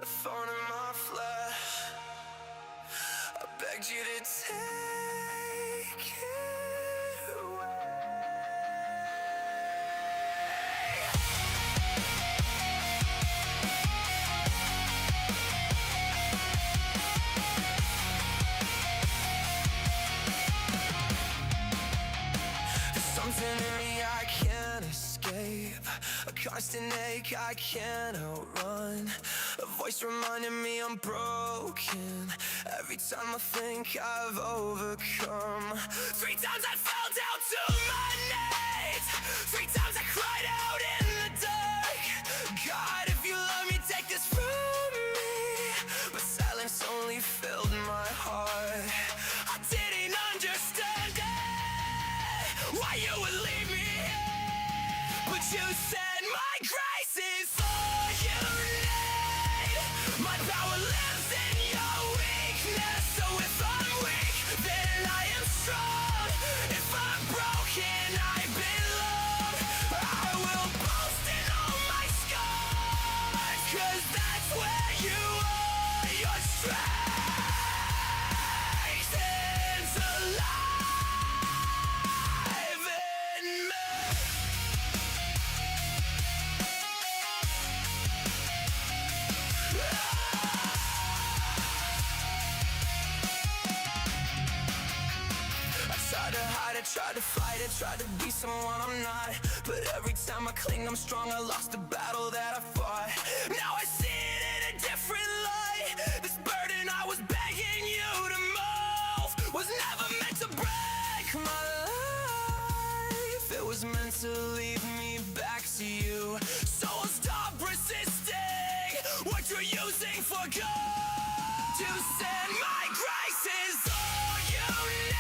a thorn in my flesh. I begged you to take it away. There's something in me I can't escape, a constant ache I can't outrun, a voice reminding me I'm broken every time I think I've overcome. 3 times I fell down to my knees, 3 times I cried out in the dark. God, if you love me, take this from me, but silence only filled my heart. I didn't understand it, why you would leave me here, but you said my grace is all you need. My power lives in your weakness, so if I'm weak, then I am strong. If I'm broken, I belong. I will boast in all my scars, 'cause that's where you are. Your strength is alive in me. I tried to hide it, tried to fight it, tried to be someone I'm not, but every time I cling I'm strong. I lost the battle that I fought. Now I see it in a different light. This burden I was begging you to move was never meant to break my life. It was meant to lead me back to you. So I'll stop resisting what you're using for good. You said my grace is all you need.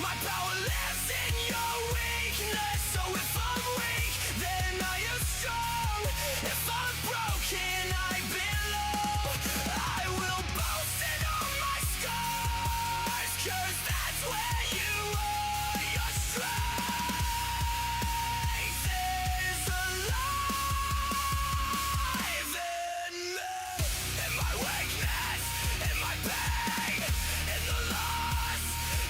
My power lives in your weakness, so if I'm weak, then I am strong. If I'm broken, I belong. I will boast in all my scars, 'cause that's where you are. Your strength is alive in me. In my weakness, in my pain, in the loss,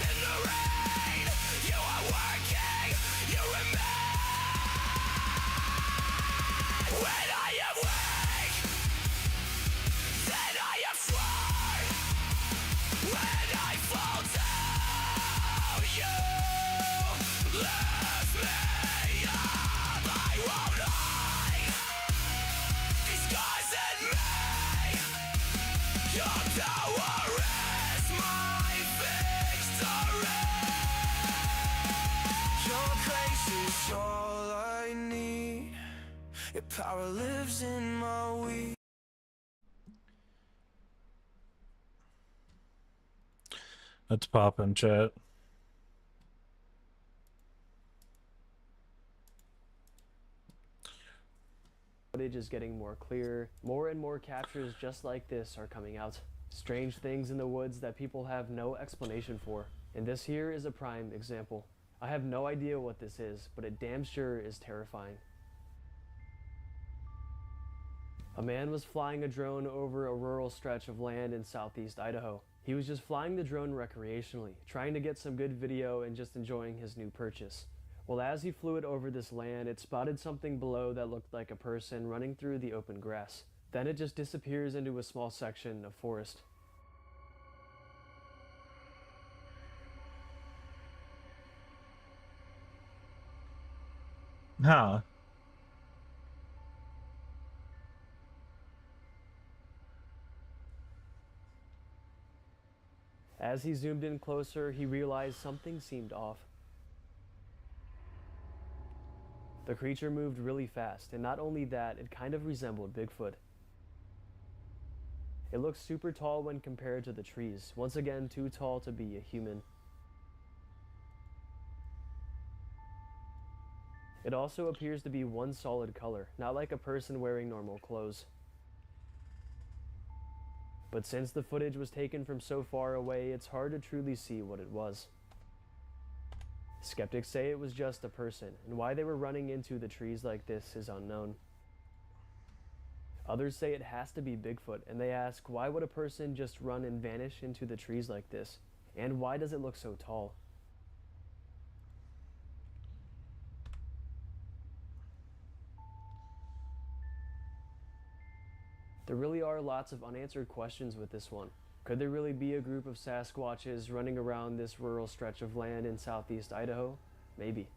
in the rain, you are working, you remain. When I am weak, then I am strong. When I fall down, you lift me up. I won't hide these scars in me. Your power is my victory. Your grace is all I need. Your power lives in my weakness. Let's pop in chat. Footage is getting more clear. More and more captures just like this are coming out. Strange things in the woods that people have no explanation for. And this here is a prime example. I have no idea what this is, but it damn sure is terrifying. A man was flying a drone over a rural stretch of land in southeast Idaho. He was just flying the drone recreationally, trying to get some good video and just enjoying his new purchase. Well, as he flew it over this land, it spotted something below that looked like a person running through the open grass. Then it just disappears into a small section of forest. Huh. As he zoomed in closer, he realized something seemed off. The creature moved really fast, and not only that, it kind of resembled Bigfoot. It looked super tall when compared to the trees, once again too tall to be a human. It also appears to be one solid color, not like a person wearing normal clothes. But since the footage was taken from so far away, it's hard to truly see what it was. Skeptics say it was just a person, and why they were running into the trees like this is unknown. Others say it has to be Bigfoot, and they ask, why would a person just run and vanish into the trees like this? And why does it look so tall? There really are lots of unanswered questions with this one. Could there really be a group of Sasquatches running around this rural stretch of land in southeast Idaho? Maybe.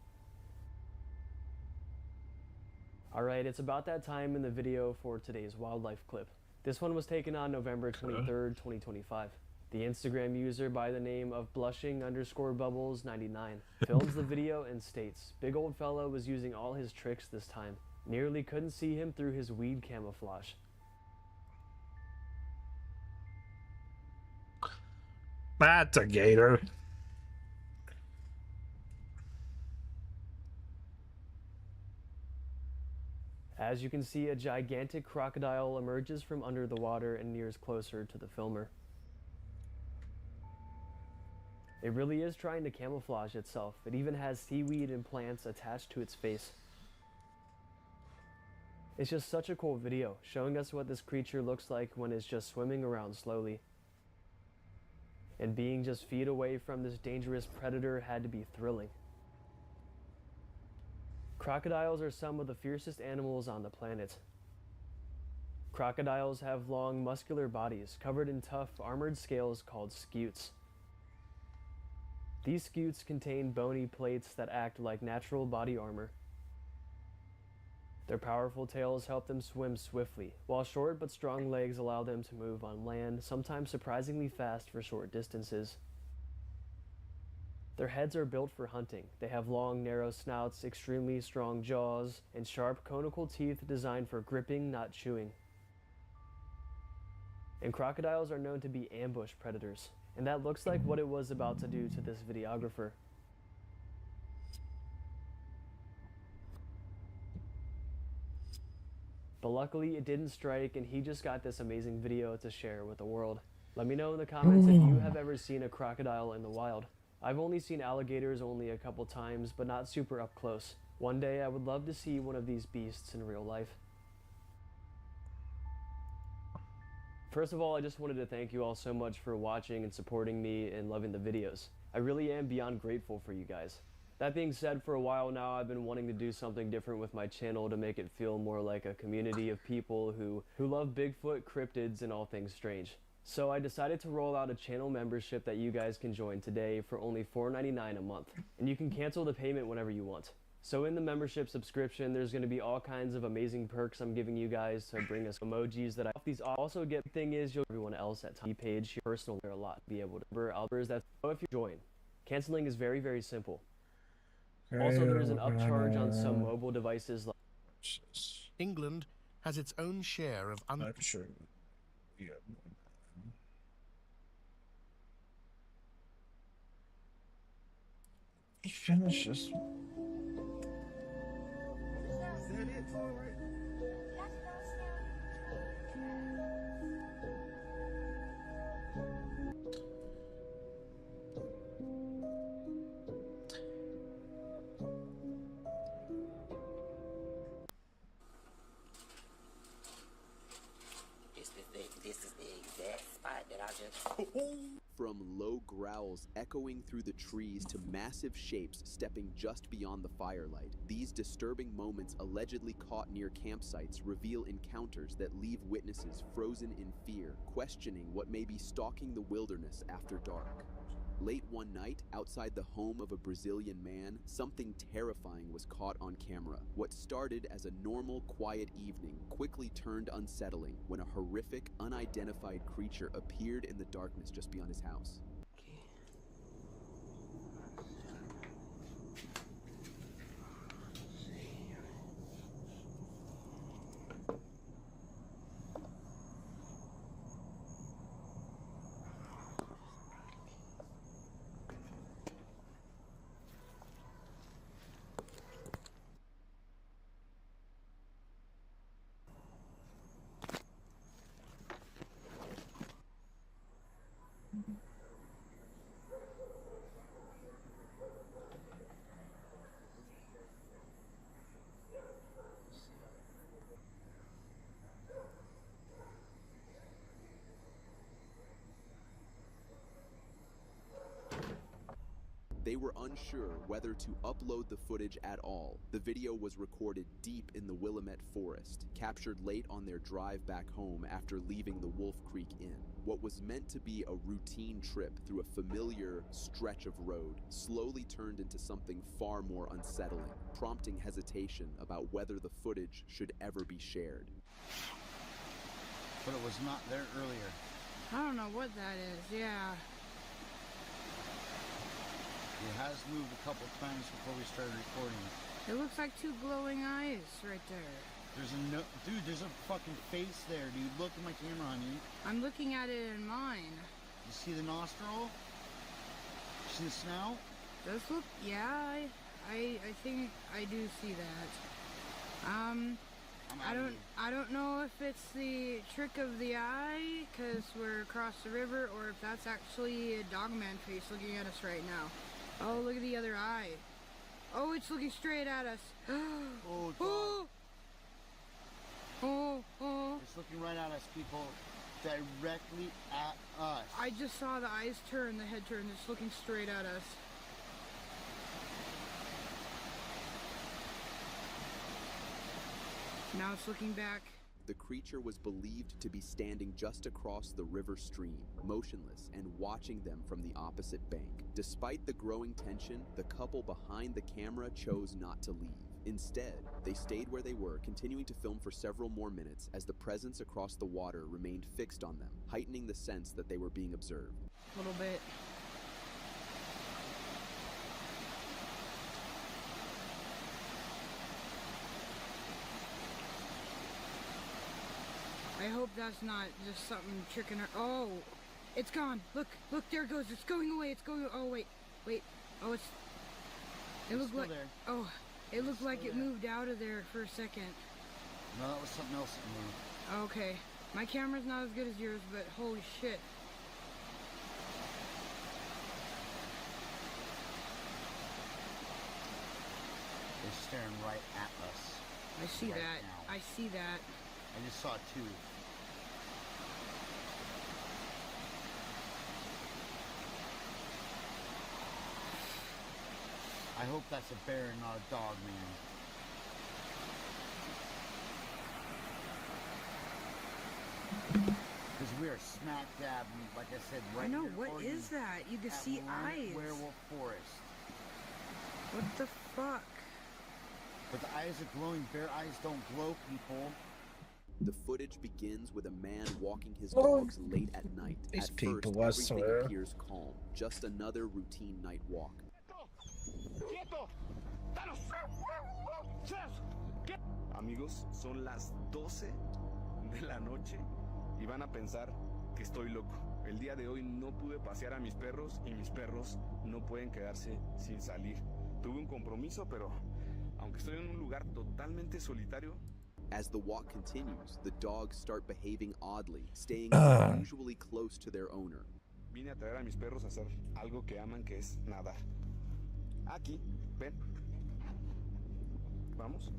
Alright, it's about that time in the video for today's wildlife clip. This one was taken on November 23rd, 2025. The Instagram user by the name of blushing_bubbles99 films the video and states, "Big old fella was using all his tricks this time. Nearly couldn't see him through his weed camouflage." That's a gator. As you can see, a gigantic crocodile emerges from under the water and nears closer to the filmer. It really is trying to camouflage itself. It even has seaweed and plants attached to its face. It's just such a cool video, showing us what this creature looks like when it's just swimming around slowly. And being just feet away from this dangerous predator had to be thrilling. Crocodiles are some of the fiercest animals on the planet. Crocodiles have long, muscular bodies covered in tough, armored scales called scutes. These scutes contain bony plates that act like natural body armor. Their powerful tails help them swim swiftly, while short but strong legs allow them to move on land, sometimes surprisingly fast for short distances. Their heads are built for hunting. They have long, narrow snouts, extremely strong jaws, and sharp, conical teeth designed for gripping, not chewing. And crocodiles are known to be ambush predators, and that looks like what it was about to do to this videographer. But luckily it didn't strike, and he just got this amazing video to share with the world. Let me know in the comments if you have ever seen a crocodile in the wild. I've only seen alligators only a couple times, but not super up close. One day I would love to see one of these beasts in real life. First of all, I just wanted to thank you all so much for watching and supporting me and loving the videos. I really am beyond grateful for you guys. That being said, for a while now I've been wanting to do something different with my channel to make it feel more like a community of people who love Bigfoot, cryptids, and all things strange. So I decided to roll out a channel membership that you guys can join today for only $4.99 a month. And you can cancel the payment whenever you want. So in the membership subscription, there's going to be all kinds of amazing perks I'm giving you guys to bring us emojis that I also get. The thing is, you'll everyone else at Tiny page, your personal there a lot, be able to albers that. So if you join, canceling is very, very simple. Also, there is an upcharge on some mobile devices like England has its own share of sure. Yeah. He finishes. This is the exact spot that I just... From low growls echoing through the trees to massive shapes stepping just beyond the firelight, these disturbing moments allegedly caught near campsites reveal encounters that leave witnesses frozen in fear, questioning what may be stalking the wilderness after dark. Late one night, outside the home of a Brazilian man, something terrifying was caught on camera. What started as a normal, quiet evening quickly turned unsettling when a horrific, unidentified creature appeared in the darkness just beyond his house. were unsure whether to upload the footage at all. The video was recorded deep in the Willamette Forest, captured late on their drive back home after leaving the Wolf Creek Inn. What was meant to be a routine trip through a familiar stretch of road slowly turned into something far more unsettling, prompting hesitation about whether the footage should ever be shared. But it was not there earlier. I don't know what that is, yeah. It has moved a couple times before we started recording. It looks like two glowing eyes right there. There's a no, dude. There's a fucking face there, dude. Look at my camera, honey. I'm looking at it in mine. You see the nostril? See the snout? Does look, yeah, I think I do see that. I don't know if it's the trick of the eye, cause we're across the river, or if that's actually a dogman face looking at us right now. Oh, look at the other eye. Oh, it's looking straight at us. Oh, Oh, oh, oh. it's looking right at us, people. Directly at us. I just saw the eyes turn, the head turn. It's looking straight at us. Now it's looking back. The creature was believed to be standing just across the river stream, motionless and watching them from the opposite bank. Despite the growing tension, the couple behind the camera chose not to leave. Instead, they stayed where they were, continuing to film for several more minutes as the presence across the water remained fixed on them, heightening the sense that they were being observed. A little bit. I hope that's not just something tricking her. Oh, it's gone. Look, look, there it goes. It's going away. It's going. Oh, wait. Oh, it looked like. There. Oh, it looked like it there. moved out of there for a second. No, that was something else that moved. Okay. My camera's not as good as yours, but holy shit. They're staring right at us. I see Right that. now. I see that. I just saw two. I hope that's a bear and not a dog, man. Because we are smack dab, like I said, right I know. here What Oregon, is that? You can at see eyes. Werewolf Forest. What the fuck? But the eyes are glowing. Bear eyes don't glow, people. The footage begins with a man walking his dogs late at night. These At people, first, I everything swear. appears calm, just another routine night walk. Amigos, son las 12 de la noche y van a pensar que estoy loco. El día de hoy no pude pasear a mis perros y mis perros no pueden quedarse sin salir. Tuve un compromiso, pero aunque estoy en un lugar totalmente solitario. As the walk continues, the dogs start behaving oddly, staying unusually close to their owner. Vine a traer a mis perros a hacer algo que aman, que es nadar. Aquí, ven. Vamos.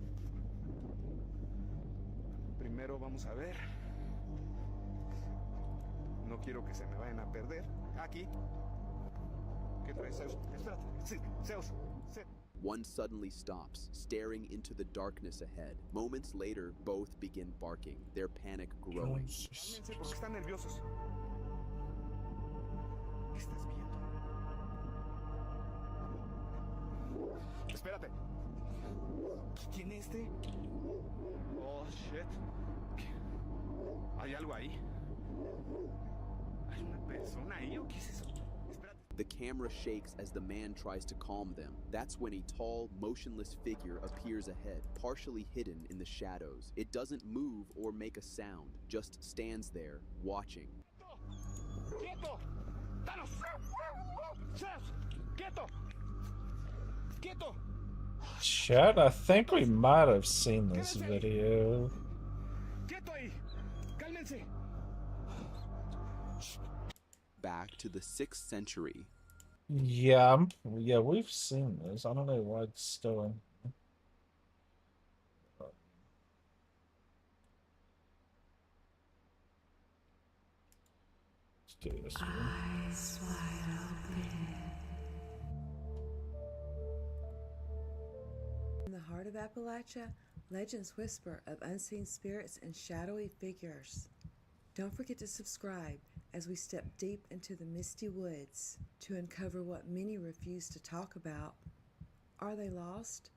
Primero vamos a ver. No quiero que se me vayan a perder. Aquí. ¿Qué traes, Zeus? Espérate. Sí, Zeus. One suddenly stops, staring into the darkness ahead. Moments later, both begin barking, their panic growing. Cálmense porque están nerviosos. ¿Qué estás viendo? Espérate. ¿Quién es este? Oh, shit. ¿Hay algo ahí? ¿Hay una persona ahí o qué es eso? Espérate. The camera shakes as the man tries to calm them. That's when a tall, motionless figure appears ahead, partially hidden in the shadows. It doesn't move or make a sound, just stands there, watching. ¡Quieto! ¡Danos! ¡Zeus! ¡Quieto! ¡Quieto! Shit, I think we might have seen this video. ¡Quieto ahí! ¡Cálmense! Back to the 6th century. Yeah, yeah, we've seen this. I don't know why it's still in. Let's do this one. Eyes wide open. heart of Appalachia, legends whisper of unseen spirits and shadowy figures. Don't forget to subscribe as we step deep into the misty woods to uncover what many refuse to talk about. Are they lost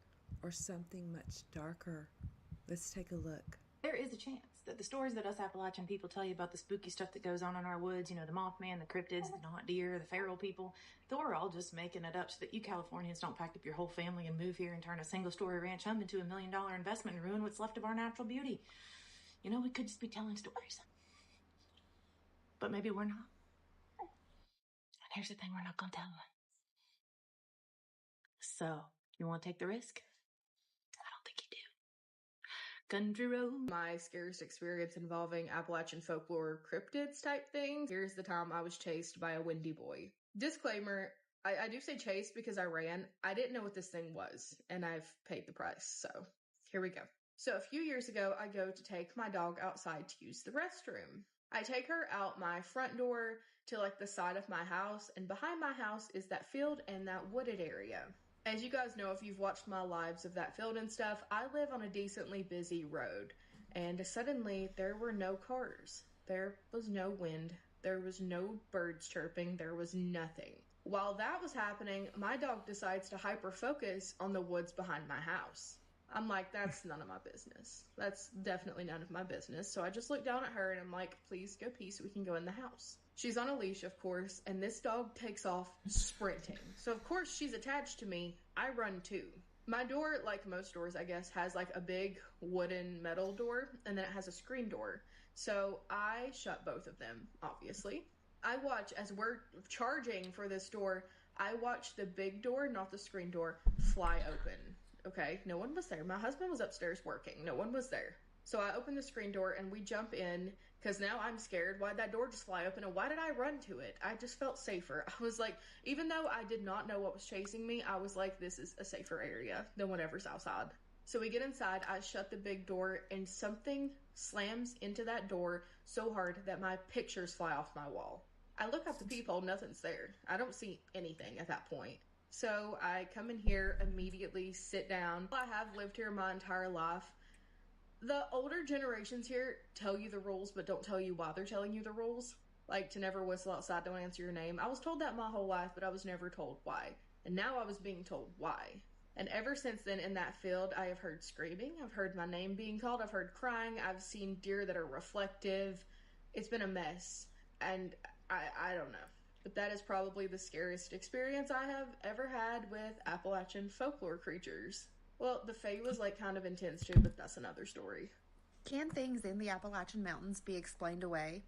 or something much darker? Let's take a look. There is a chance that the stories that us Appalachian people tell you about the spooky stuff that goes on in our woods, you know, the Mothman, the cryptids, the not deer, the feral people, that we're all just making it up so that you Californians don't pack up your whole family and move here and turn a single-story ranch home into $1 million investment and ruin what's left of our natural beauty. You know, we could just be telling stories. But maybe we're not. And here's the thing, we're not gonna tell them. So, you want to take the risk? I don't think you do. Country road. My scariest experience involving Appalachian folklore cryptids type things. Here's the time I was chased by a windy boy. Disclaimer, I do say chased because I ran. I didn't know what this thing was, and I've paid the price, so here we go. So a few years ago, I go to take my dog outside to use the restroom. I take her out my front door to like the side of my house, and behind my house is that field and that wooded area. As you guys know, if you've watched my lives of that field and stuff, I live on a decently busy road. And suddenly, there were no cars. There was no wind. There was no birds chirping. There was nothing. While that was happening, my dog decides to hyper-focus on the woods behind my house. I'm like, that's none of my business. That's definitely none of my business. So I just look down at her and I'm like, please go pee so we can go in the house. She's on a leash, of course, and this dog takes off sprinting. So, of course, she's attached to me. I run too. My door, like most doors, I guess, has like a big wooden metal door, and then it has a screen door. So I shut both of them, obviously. I watch, as we're charging for this door, I watch the big door, not the screen door, fly open. Okay, no one was there. My husband was upstairs working. No one was there. So I open the screen door and we jump in because now I'm scared. Why'd that door just fly open and why did I run to it? I just felt safer. I was like, even though I did not know what was chasing me, I was like, this is a safer area than whatever's outside. So we get inside, I shut the big door and something slams into that door so hard that my pictures fly off my wall. I look out the peephole, nothing's there. I don't see anything at that point. So I come in here, immediately sit down. I have lived here my entire life. The older generations here tell you the rules, but don't tell you why they're telling you the rules. Like, to never whistle outside, don't answer your name. I was told that my whole life, but I was never told why. And now I was being told why. And ever since then, in that field, I have heard screaming. I've heard my name being called. I've heard crying. I've seen deer that are reflective. It's been a mess. And I don't know. But that is probably the scariest experience I have ever had with Appalachian folklore creatures. Well, the Fae was like kind of intense too, but that's another story. Can things in the Appalachian Mountains be explained away?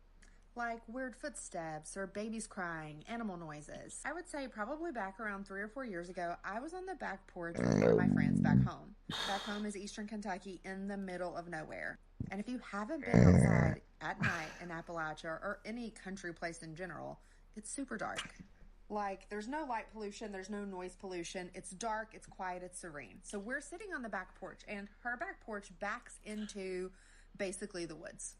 Like weird footsteps or babies crying, animal noises. I would say probably back around 3 or 4 years ago, I was on the back porch with one of my friends back home. Back home is Eastern Kentucky in the middle of nowhere. And if you haven't been outside at night in Appalachia or any country place in general, it's super dark. Like, there's no light pollution, there's no noise pollution. It's dark, it's quiet, it's serene. So we're sitting on the back porch, and her back porch backs into basically the woods.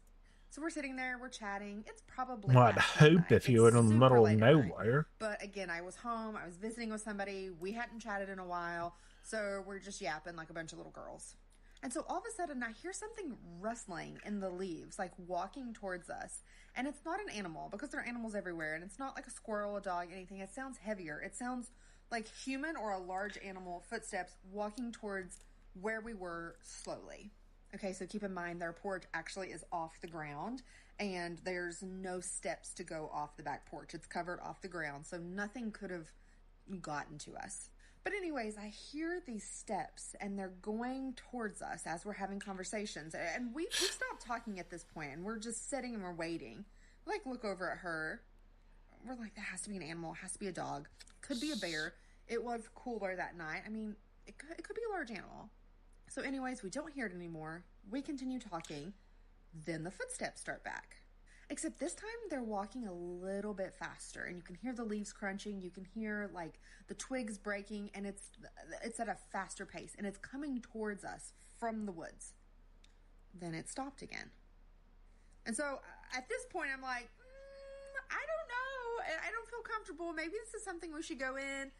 So we're sitting there, we're chatting. It's probably well, I'd hope if you were in the middle of nowhere. But again, I was home, I was visiting with somebody, we hadn't chatted in a while, so we're just yapping like a bunch of little girls. And so all of a sudden, I hear something rustling in the leaves, like walking towards us. And it's not an animal, because there are animals everywhere. And it's not like a squirrel, a dog, anything. It sounds heavier. It sounds like human or a large animal footsteps walking towards where we were slowly. Okay, so keep in mind, their porch actually is off the ground. And there's no steps to go off the back porch. It's covered off the ground. So nothing could have gotten to us. But anyways, I hear these steps and they're going towards us as we're having conversations. And we've stopped talking at this point and we're just sitting and we're waiting. We like look over at her. We're like, that has to be an animal. It has to be a dog. Could be a bear. It was cooler that night. I mean, it could be a large animal. So anyways, we don't hear it anymore. We continue talking. Then the footsteps start back. Except this time they're walking a little bit faster and you can hear the leaves crunching. You can hear like the twigs breaking and it's at a faster pace and it's coming towards us from the woods. Then it stopped again. And so at this point I'm like, I don't know. I don't feel comfortable. Maybe this is something we should go in.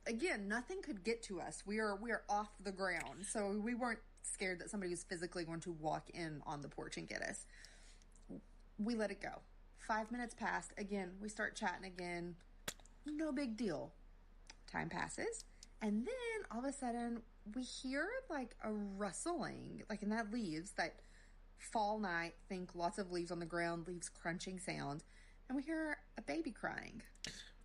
again, nothing could get to us. We are off the ground, so we weren't scared that somebody was physically going to walk in on the porch and get us. We let it go. 5 minutes passed. Again, we start chatting again. No big deal. Time passes, and then all of a sudden we hear like a rustling, like in that leaves, that fall night, think lots of leaves on the ground, leaves crunching sound, and we hear a baby crying.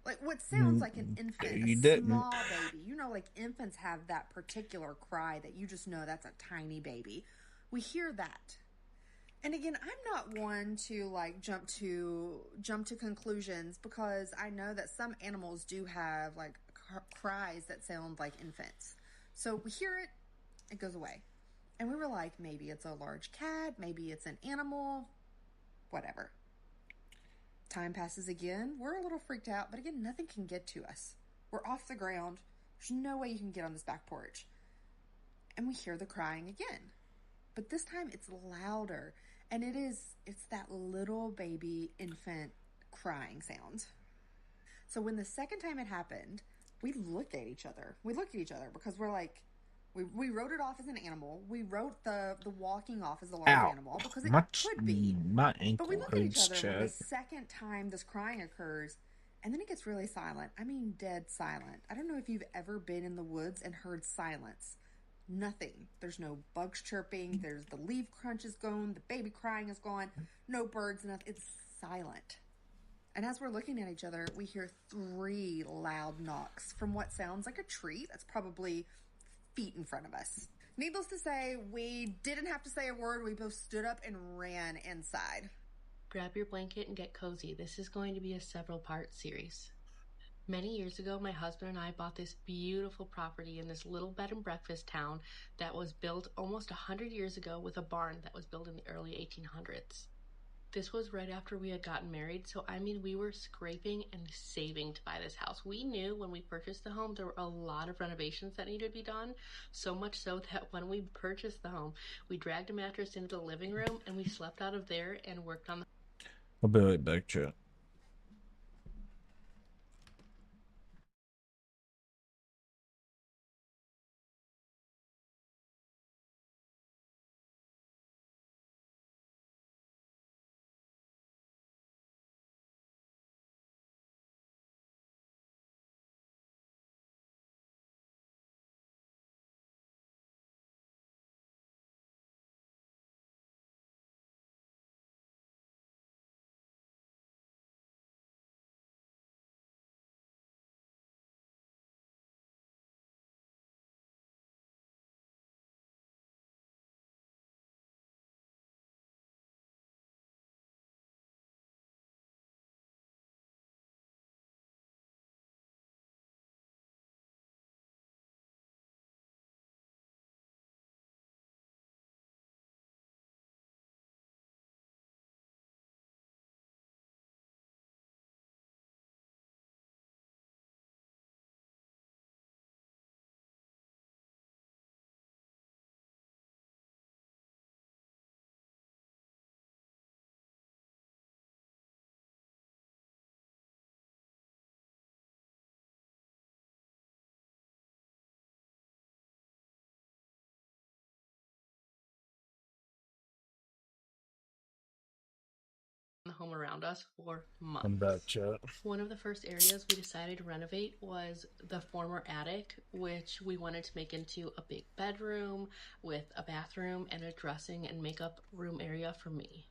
Like what sounds like an infant, a small baby. You know, like infants have that particular cry that you just know that's a tiny baby. We hear that. And again, I'm not one to like jump to conclusions, because I know that some animals do have like cries that sound like infants. So we hear it, it goes away. And we were like, maybe it's a large cat, maybe it's an animal, whatever. Time passes again. We're a little freaked out, but again, nothing can get to us. We're off the ground. There's no way you can get on this back porch. And we hear the crying again. But this time it's louder. And it's that little baby infant crying sound. So when the second time it happened, we looked at each other. Because we're like, we wrote it off as an animal. We wrote the walking off as a large animal because it could be. But we look at each other when the second time this crying occurs, and then it gets really silent. I mean, dead silent. I don't know if you've ever been in the woods and heard silence. Nothing. There's no bugs chirping. There's the leaf crunch is gone. The baby crying is gone. No birds. Nothing. It's silent. And as we're looking at each other, we hear 3 loud knocks from what sounds like a tree that's probably feet in front of us. Needless to say, we didn't have to say a word. We both stood up and ran inside. Grab your blanket and get cozy. This is going to be a several-part series. Many years ago, my husband and I bought this beautiful property in this little bed and breakfast town that was built almost 100 years ago with a barn that was built in the early 1800s. This was right after we had gotten married, so I mean, we were scraping and saving to buy this house. We knew when we purchased the home there were a lot of renovations that needed to be done, so much so that when we purchased the home, we dragged a mattress into the living room and we slept out of there and worked on the... I'll be right back, chat. home around us for months. I'm back, chat. One of the first areas we decided to renovate was the former attic, which we wanted to make into a big bedroom with a bathroom and a dressing and makeup room area for me.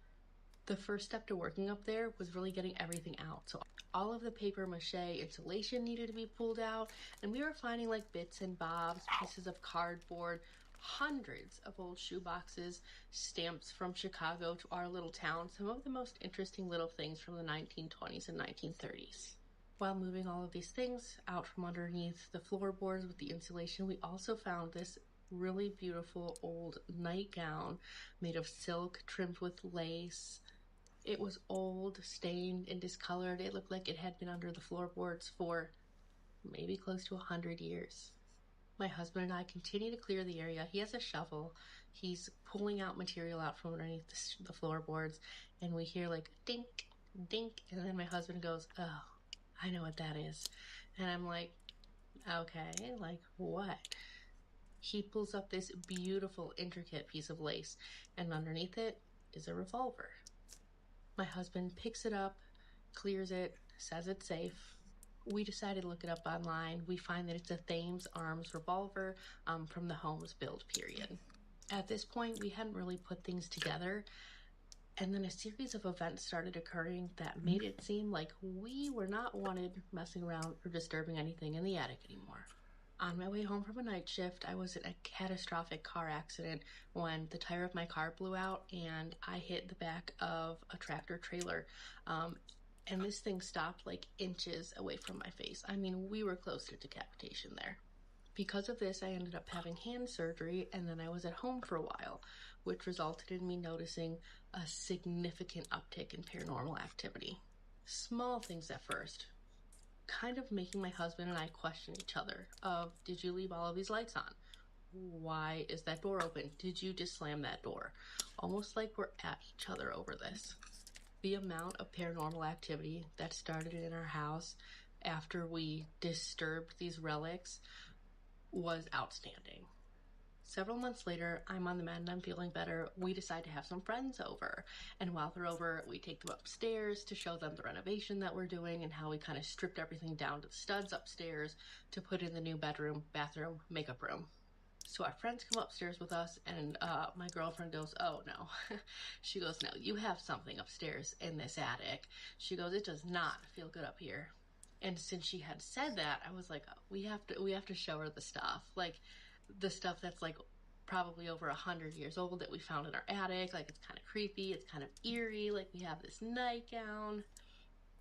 The first step to working up there was really getting everything out. So all of the paper mache insulation needed to be pulled out, and we were finding like bits and bobs, pieces of cardboard, hundreds of old shoe boxes, stamps from Chicago to our little town, some of the most interesting little things from the 1920s and 1930s. While moving all of these things out from underneath the floorboards with the insulation, we also found this really beautiful old nightgown made of silk trimmed with lace. It was old, stained, and discolored. It looked like it had been under the floorboards for maybe close to 100 years. My husband and I continue to clear the area. He has a shovel. He's pulling out material out from underneath the floorboards, and we hear like dink, dink, and then my husband goes, "Oh, I know what that is." And I'm like, Okay, like what? He pulls up this beautiful, intricate piece of lace, and underneath it is a revolver. My husband picks it up, clears it, says it's safe. We decided to look it up online. We find that it's a Thames Arms revolver from the Holmes build period. At this point, we hadn't really put things together, and then a series of events started occurring that made it seem like we were not wanted messing around or disturbing anything in the attic anymore. On my way home from a night shift, I was in a catastrophic car accident when the tire of my car blew out and I hit the back of a tractor trailer. And this thing stopped like inches away from my face. I mean, we were close to decapitation there. Because of this, I ended up having hand surgery, and then I was at home for a while, which resulted in me noticing a significant uptick in paranormal activity. Small things at first, kind of making my husband and I question each other of, did you leave all of these lights on? Why is that door open? Did you just slam that door? Almost like we're at each other over this. The amount of paranormal activity that started in our house after we disturbed these relics was outstanding. Several months later, I'm on the mend, I'm feeling better. We decide to have some friends over. And while they're over, we take them upstairs to show them the renovation that we're doing and how we kind of stripped everything down to the studs upstairs to put in the new bedroom, bathroom, makeup room. So our friends come upstairs with us, and my girlfriend goes, oh no. She goes, no, you have something upstairs in this attic. She goes, it does not feel good up here. And since she had said that, I was like, oh, we have to show her the stuff. Like the stuff that's like probably over 100 years old that we found in our attic. Like it's kind of creepy, it's kind of eerie. Like we have this nightgown.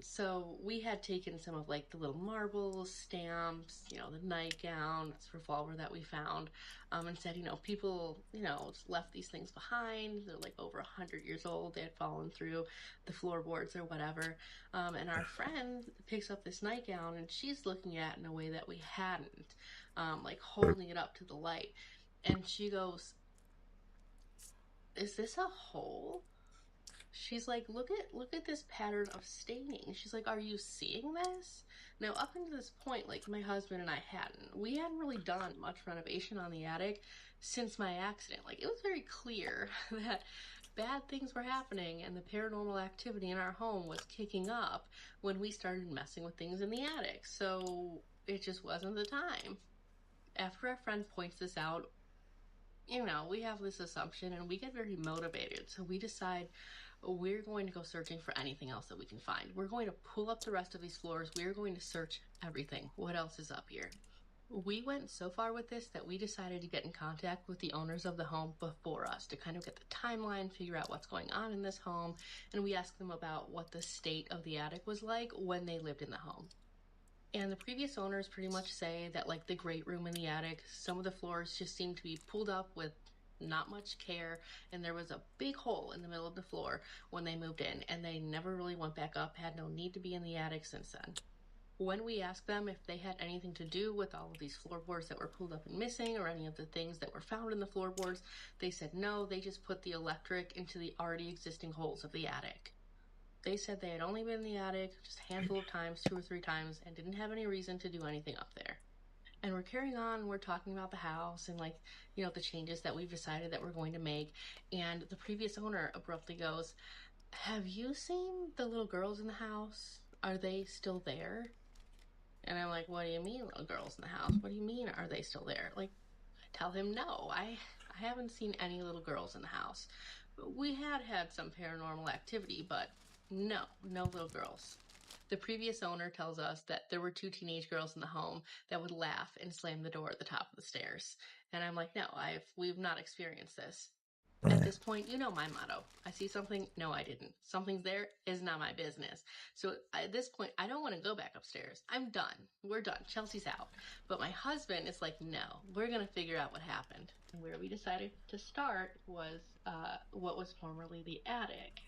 So we had taken some of like the little marbles, stamps, the nightgown, this revolver that we found, and said, people, left these things behind. They're like over 100 years old. They had fallen through the floorboards or whatever. And our friend picks up this nightgown and she's looking at it in a way that we hadn't, like holding it up to the light. And she goes, is this a hole? She's like, look at this pattern of staining. She's like, are you seeing this? Now, up until this point, like my husband and I we hadn't really done much renovation on the attic since my accident. Like it was very clear that bad things were happening and the paranormal activity in our home was kicking up when we started messing with things in the attic. So it just wasn't the time. After our friend points this out, we have this assumption and we get very motivated. So we decide we're going to go searching for anything else that we can find. We're going to pull up the rest of these floors. We're going to search everything. What else is up here? We went so far with this that we decided to get in contact with the owners of the home before us to kind of get the timeline, figure out what's going on in this home, and we asked them about what the state of the attic was like when they lived in the home. And the previous owners pretty much say that like the great room in the attic, some of the floors just seemed to be pulled up with not much care, and there was a big hole in the middle of the floor when they moved in, and they never really went back up, had no need to be in the attic since then. When we asked them if they had anything to do with all of these floorboards that were pulled up and missing or any of the things that were found in the floorboards, they said no, they just put the electric into the already existing holes of the attic. They said they had only been in the attic just a handful of times, 2 or 3 times, and didn't have any reason to do anything up there. And we're carrying on, and we're talking about the house and like, the changes that we've decided that we're going to make. And the previous owner abruptly goes, have you seen the little girls in the house? Are they still there? And I'm like, what do you mean little girls in the house? What do you mean are they still there? Like, I tell him, no, I haven't seen any little girls in the house. We had some paranormal activity, but no little girls. The previous owner tells us that there were 2 teenage girls in the home that would laugh and slam the door at the top of the stairs. And I'm like, no, we've not experienced this. At this point, my motto. I see something, no, I didn't. Something's there is not my business. So at this point, I don't want to go back upstairs. I'm done. We're done. Chelsea's out. But my husband is like, no, we're going to figure out what happened. And where we decided to start was what was formerly the attic.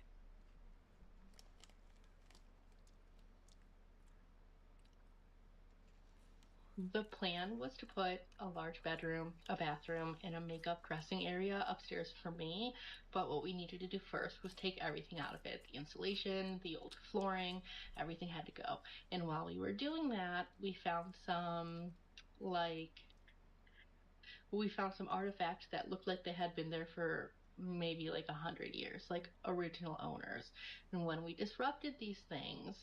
The plan was to put a large bedroom, a bathroom, and a makeup dressing area upstairs for me, but what we needed to do first was take everything out of it. The insulation, the old flooring, everything had to go. And while we were doing that, we found some Like, we found some artifacts that looked like they had been there for maybe like 100 years, like original owners. And when we disrupted these things,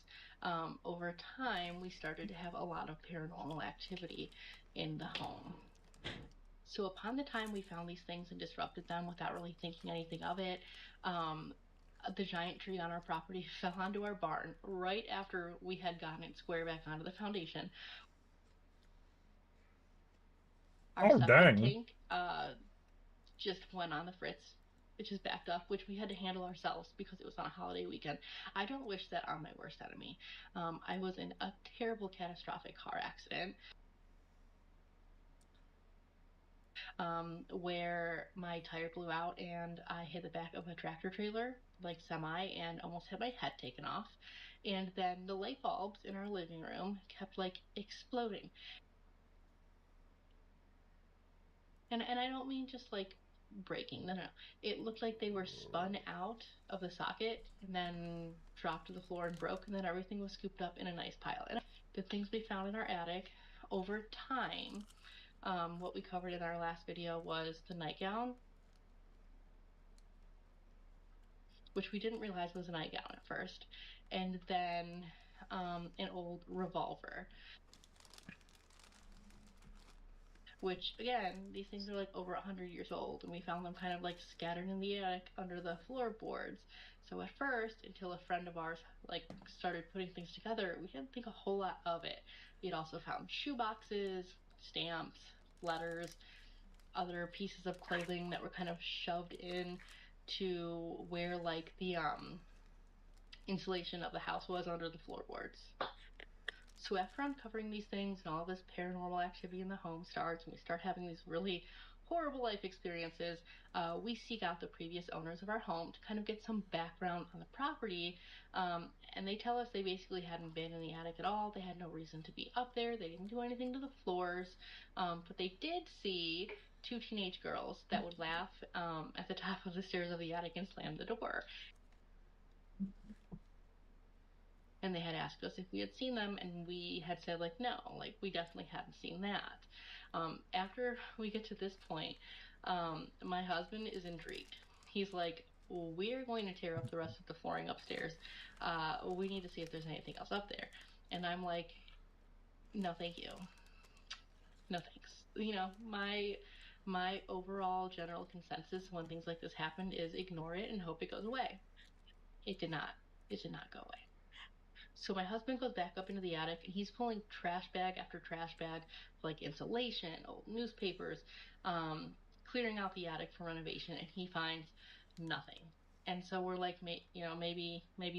over time, we started to have a lot of paranormal activity in the home. So upon the time we found these things and disrupted them without really thinking anything of it, the giant tree on our property fell onto our barn right after we had gotten it square back onto the foundation. Our septic tank just went on the fritz. It just backed up, which we had to handle ourselves because it was on a holiday weekend. I don't wish that on my worst enemy. I was in a terrible catastrophic car accident where my tire blew out and I hit the back of a tractor trailer, like semi, and almost had my head taken off. And then the light bulbs in our living room kept like exploding. And I don't mean just like breaking. No. It looked like they were spun out of the socket and then dropped to the floor and broke, and then everything was scooped up in a nice pile. And the things we found in our attic over time, what we covered in our last video was the nightgown, which we didn't realize was a nightgown at first, and then an old revolver. Which, again, these things are like over 100 years old, and we found them kind of like scattered in the attic under the floorboards. So at first, until a friend of ours like started putting things together, we didn't think a whole lot of it. We had also found shoe boxes, stamps, letters, other pieces of clothing that were kind of shoved in to where like the insulation of the house was under the floorboards. So after uncovering these things and all this paranormal activity in the home starts, and we start having these really horrible life experiences, we seek out the previous owners of our home to kind of get some background on the property. And they tell us they basically hadn't been in the attic at all. They had no reason to be up there. They didn't do anything to the floors. But they did see two teenage girls that would laugh at the top of the stairs of the attic and slam the door. And they had asked us if we had seen them, and we had said like no, like we definitely hadn't seen that. After we get to this point, my husband is intrigued. He's like, we're going to tear up the rest of the flooring upstairs. We need to see if there's anything else up there. And I'm like, no thank you, no thanks. You know, my overall general consensus when things like this happen is ignore it and hope it goes away. It did not go away. So my husband goes back up into the attic and he's pulling trash bag after trash bag, like insulation, old newspapers, clearing out the attic for renovation, and he finds nothing. And so we're like, maybe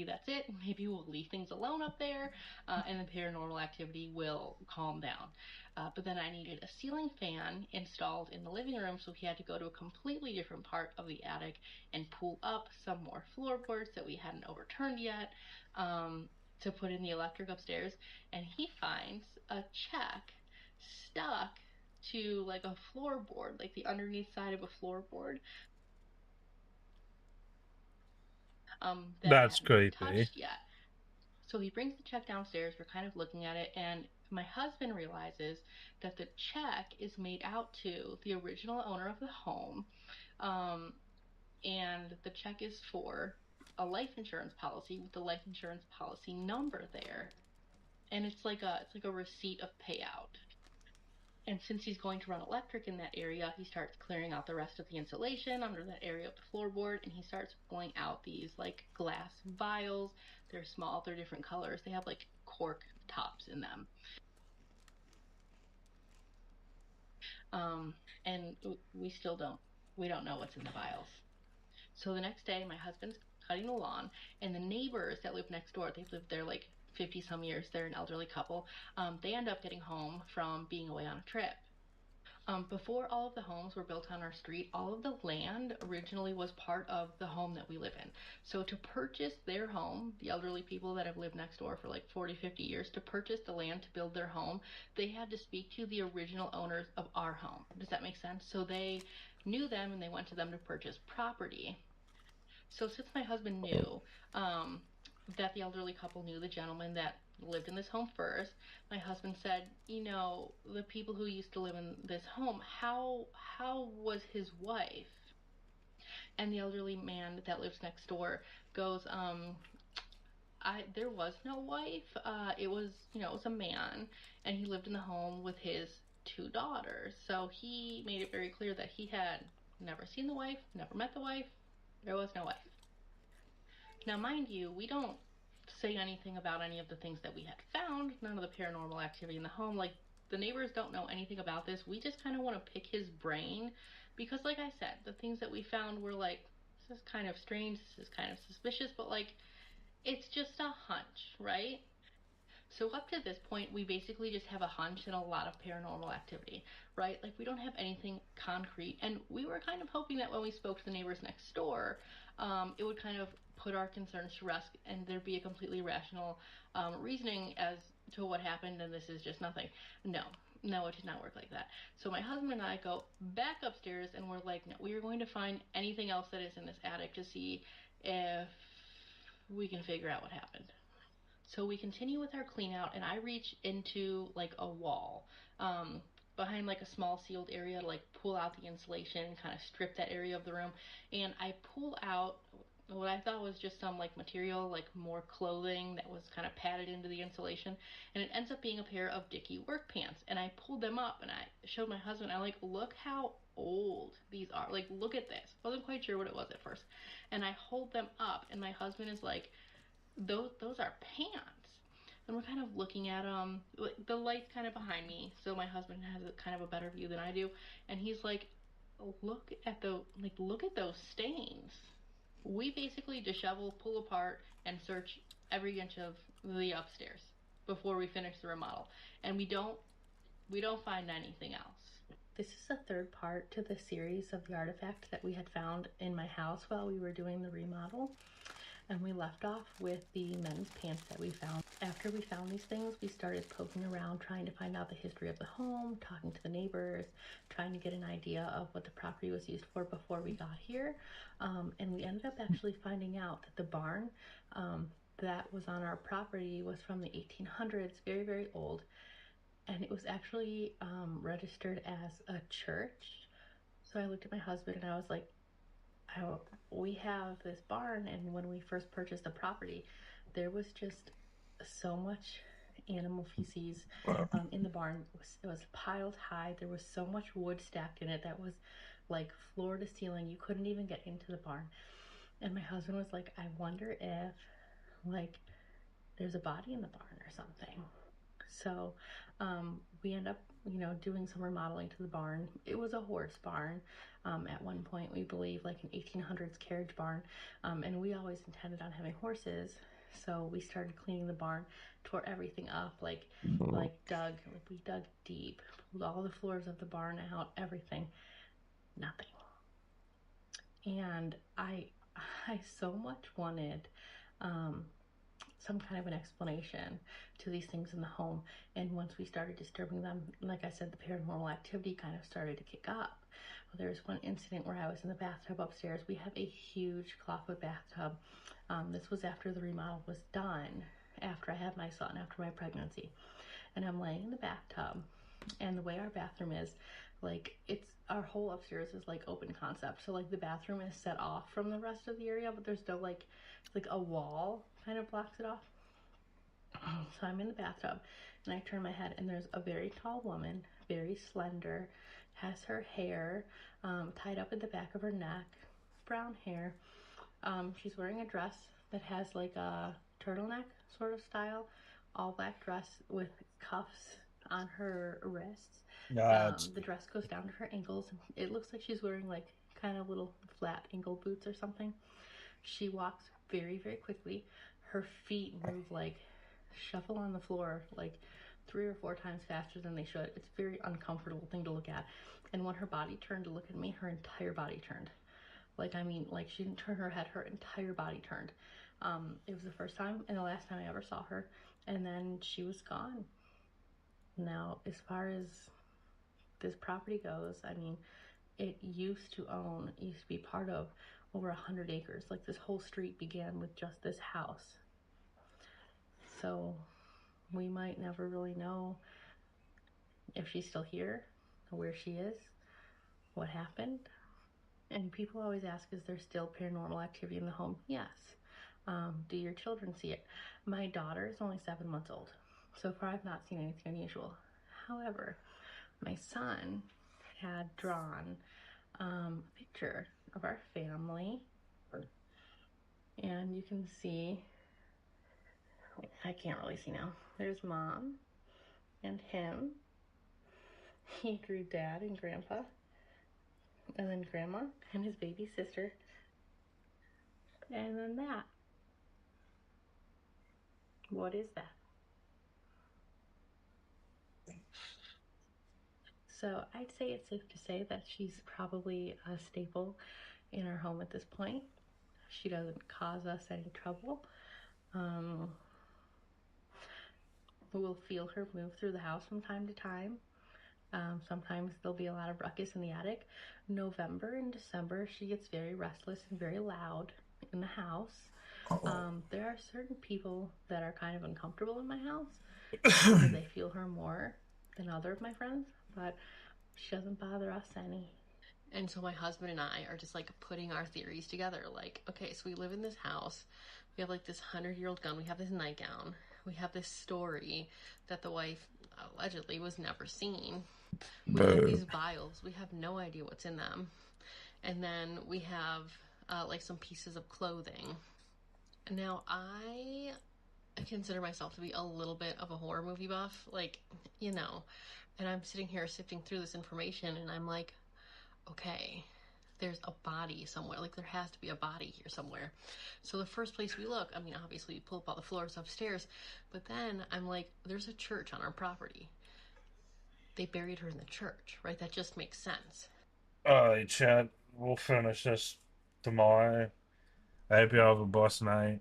that's it. Maybe we'll leave things alone up there, and the paranormal activity will calm down. But then I needed a ceiling fan installed in the living room, so he had to go to a completely different part of the attic and pull up some more floorboards that we hadn't overturned yet. To put in the electric upstairs, and he finds a check stuck to like a floorboard, like the underneath side of a floorboard. That's hadn't been creepy. touched yet. So he brings the check downstairs. We're kind of looking at it, and my husband realizes that the check is made out to the original owner of the home, and the check is for a life insurance policy with the life insurance policy number there. And it's like a receipt of payout. And since he's going to run electric in that area, he starts clearing out the rest of the insulation under that area of the floorboard, and he starts pulling out these like glass vials. They're small, they're different colors. They have like cork tops in them. And we don't know what's in the vials. So the next day, my husband's cutting the lawn, and the neighbors that live next door, they've lived there like 50 some years. They're an elderly couple. They end up getting home from being away on a trip. Before all of the homes were built on our street, all of the land originally was part of the home that we live in. So to purchase their home, the elderly people that have lived next door for like 40, 50 years, to purchase the land to build their home, they had to speak to the original owners of our home. Does that make sense? So they knew them and they went to them to purchase property. So since my husband knew that the elderly couple knew the gentleman that lived in this home first. My husband said, you know, the people who used to live in this home, how was his wife? And the elderly man that lives next door goes, there was no wife. It was, you know, it was a man, and he lived in the home with his 2 daughters. So he made it very clear that he had never seen the wife, never met the wife. There was no wife. Now, mind you, we don't say anything about any of the things that we had found, none of the paranormal activity in the home. Like, the neighbors don't know anything about this. We just kind of want to pick his brain because, like I said, the things that we found were like, this is kind of strange, this is kind of suspicious, but like, it's just a hunch, right? So up to this point, we basically just have a hunch and a lot of paranormal activity, right? Like, we don't have anything concrete, and we were kind of hoping that when we spoke to the neighbors next door, it would kind of put our concerns to rest and there'd be a completely rational reasoning as to what happened, and this is just nothing. No, it did not work like that. So my husband and I go back upstairs and we're like, no, we are going to find anything else that is in this attic to see if we can figure out what happened. So we continue with our clean out, and I reach into like a wall behind like a small sealed area to like pull out the insulation, kind of strip that area of the room, and I pull out what I thought was just some like material, like more clothing that was kind of padded into the insulation, and it ends up being a pair of Dickie work pants. And I pulled them up and I showed my husband. I'm like, look how old these are. Like, look at this. Wasn't quite sure what it was at first, and I hold them up, and my husband is like, those are pants. And we're kind of looking at them. The light's kind of behind me, so my husband has a kind of a better view than I do. And he's like, look at those stains. We basically dishevel, pull apart, and search every inch of the upstairs before we finish the remodel. And we don't find anything else. This is the third part to the series of the artifact that we had found in my house while we were doing the remodel. And we left off with the men's pants that we found. After we found these things, we started poking around, trying to find out the history of the home, talking to the neighbors, trying to get an idea of what the property was used for before we got here. And we ended up actually finding out that the barn that was on our property was from the 1800s, very, very old. And it was actually registered as a church. So I looked at my husband and I was like, we have this barn, and when we first purchased the property, there was just so much animal feces in the barn. It was piled high. There was so much wood stacked in it that was like floor to ceiling. You couldn't even get into the barn. And my husband was like, I wonder if like there's a body in the barn or something. So we end up, doing some remodeling to the barn. It was a horse barn. At one point, we believe like an 1800s carriage barn. And we always intended on having horses. So we started cleaning the barn, tore everything up, we dug deep, pulled all the floors of the barn out, everything, nothing. And I so much wanted, some kind of an explanation to these things in the home. And once we started disturbing them, like I said, the paranormal activity kind of started to kick up. Well, there was one incident where I was in the bathtub upstairs. We have a huge clawfoot bathtub. This was after the remodel was done, after I had my son, after my pregnancy. And I'm laying in the bathtub, and the way our bathroom is, our whole upstairs is like open concept. So like the bathroom is set off from the rest of the area, but there's no like a wall kind of blocks it off. So I'm in the bathtub and I turn my head, and there's a very tall woman, very slender, has her hair tied up at the back of her neck, brown hair. She's wearing a dress that has like a turtleneck sort of style, all black dress with cuffs on her wrists. The dress goes down to her ankles. It looks like she's wearing like kind of little flat ankle boots or something. She walks very, very quickly. Her feet move like shuffle on the floor like 3 or 4 times faster than they should. It's a very uncomfortable thing to look at. And when her body turned to look at me, her entire body turned. She didn't turn her head, her entire body turned. It was the first time and the last time I ever saw her. And then she was gone. Now, as far as this property goes, it used to be part of over 100 acres. Like, this whole street began with just this house. So We might never really know if she's still here, where she is, what happened. And people always ask, is there still paranormal activity in the home? Yes. Do your children see it? My daughter is only 7 months old. So far, I've not seen anything unusual. However, my son had drawn a picture of our family. And you can see, I can't really see now. There's mom and him. He drew dad and grandpa. And then grandma and his baby sister. And then that. What is that? So I'd say it's safe to say that she's probably a staple in our home at this point. She doesn't cause us any trouble. We'll feel her move through the house from time to time. Sometimes there'll be a lot of ruckus in the attic. November and December, she gets very restless and very loud in the house. There are certain people that are kind of uncomfortable in my house because they feel her more than other of my friends, but she doesn't bother us any. And so my husband and I are just like putting our theories together. Like, okay, so we live in this house. We have like this 100-year-old gun. We have this nightgown. We have this story that the wife allegedly was never seen. We have these vials. We have no idea what's in them. And then we have like some pieces of clothing. Now, I consider myself to be a little bit of a horror movie buff. Like, you know, and I'm sitting here sifting through this information and I'm like, okay, there's a body somewhere. Like, there has to be a body here somewhere. So the first place we look, I mean, obviously we pull up all the floors upstairs, but then I'm like, there's a church on our property. They buried her in the church, right? That just makes sense. Alright, chat. We'll finish this tomorrow. I hope you have a blessed night.